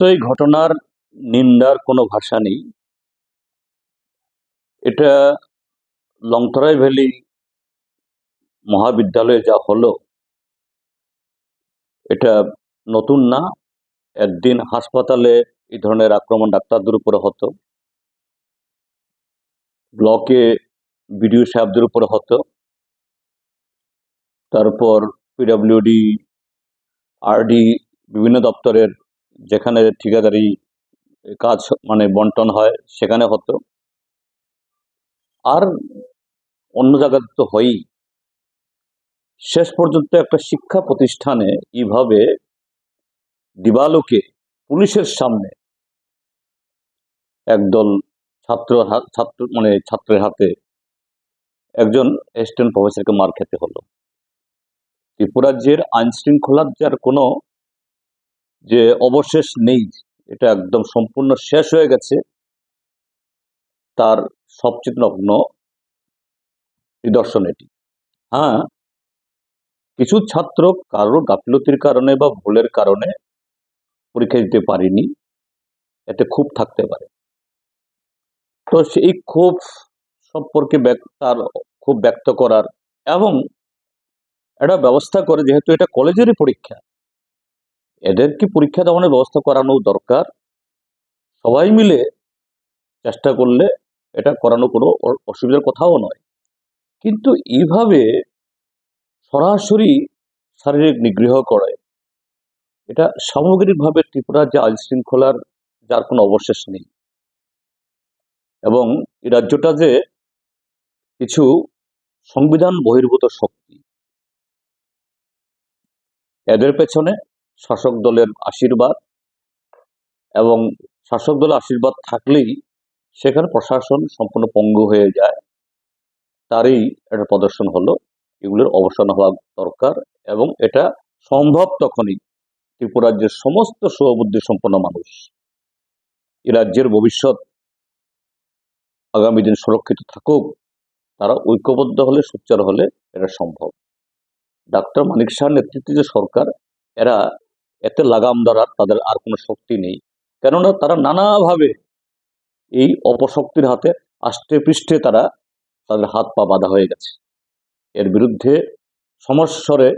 তো এই ঘটনার নিন্দার কোনো ভাষা নেই। এটা লংথরাই ভ্যালি মহাবিদ্যালয়ে যা হলো, এটা নতুন না। একদিন হাসপাতালে এই ধরনের আক্রমণ ডাক্তারদের উপরে হতো, ব্লকে বিডিও সাহেবদের উপরে হতো, তারপর পিডব্লিউডি, আরডি, বিভিন্ন দপ্তরের যেখানে ঠিকাদারি কাজ বন্টন হয় সেখানে হতো, আর অন্য জায়গাতে তো হয়ই। শেষ পর্যন্ত একটা শিক্ষা প্রতিষ্ঠানে এইভাবে দিবালোকে পুলিশের সামনে একদল ছাত্রের হাতে একজন অ্যাসিস্ট্যান্ট প্রফেসরকে মার খেতে হলো। ত্রিপুরাজ্যের আইন শৃঙ্খলার যার কোনো যে অবশেষ নেই, এটা একদম সম্পূর্ণ শেষ হয়ে গেছে, তার সবচেয়ে নগ্ন নিদর্শন এটি। হ্যাঁ, কিছু ছাত্র কারোর গাফিলতির কারণে বা ভুলের কারণে পরীক্ষা দিতে পারেনি, এতে ক্ষোভ থাকতে পারে। তো সেই ক্ষোভ সম্পর্কে তার ক্ষোভ ব্যক্ত করার এবং একটা ব্যবস্থা করে, যেহেতু এটা কলেজেরই পরীক্ষা, এদের কি পরীক্ষা দেওয়ানোর ব্যবস্থা করানো দরকার। সবাই মিলে চেষ্টা করলে এটা করানো কোনো অসুবিধার কথাও নয়, কিন্তু এইভাবে সরাসরি শারীরিক নিগৃহ করে, এটা সামগ্রিকভাবে ত্রিপুরার যে আইন শৃঙ্খলার যার কোনো অবশেষ নেই। এবং এই রাজ্যটা যে কিছু সংবিধান বহির্ভূত শক্তি, এদের পেছনে শাসক দলের আশীর্বাদ, এবং শাসক দলের আশীর্বাদ থাকলেই সেখানে প্রশাসন সম্পূর্ণ পঙ্গু হয়ে যায়। তারই একটা প্রদর্শন হলো। এগুলোর অবসান হওয়া দরকার, এবং এটা সম্ভব তখনই ত্রিপুরা রাজ্যের সমস্ত সুবুদ্ধি সম্পন্ন মানুষ, এই রাজ্যের ভবিষ্যৎ আগামী দিন সুরক্ষিত থাকুক, তারা ঐক্যবদ্ধ হলে, সোচ্চার হলে এটা সম্ভব। ডাক্তার মানিক শাহর নেতৃত্বে যে সরকার, এরা এতে লাগাম ধরার তাদের আর কোনো শক্তি নেই, কেননা তারা নানাভাবে এই অপশক্তির হাতে আষ্টে পৃষ্ঠে তাদের হাত পা বাঁধা হয়ে গেছে। এর বিরুদ্ধে সমস্বরে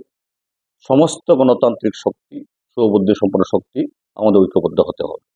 সমস্ত গণতান্ত্রিক শক্তি, সুবুদ্ধি সম্পন্ন শক্তি আমাদের ঐক্যবদ্ধ হতে হবে।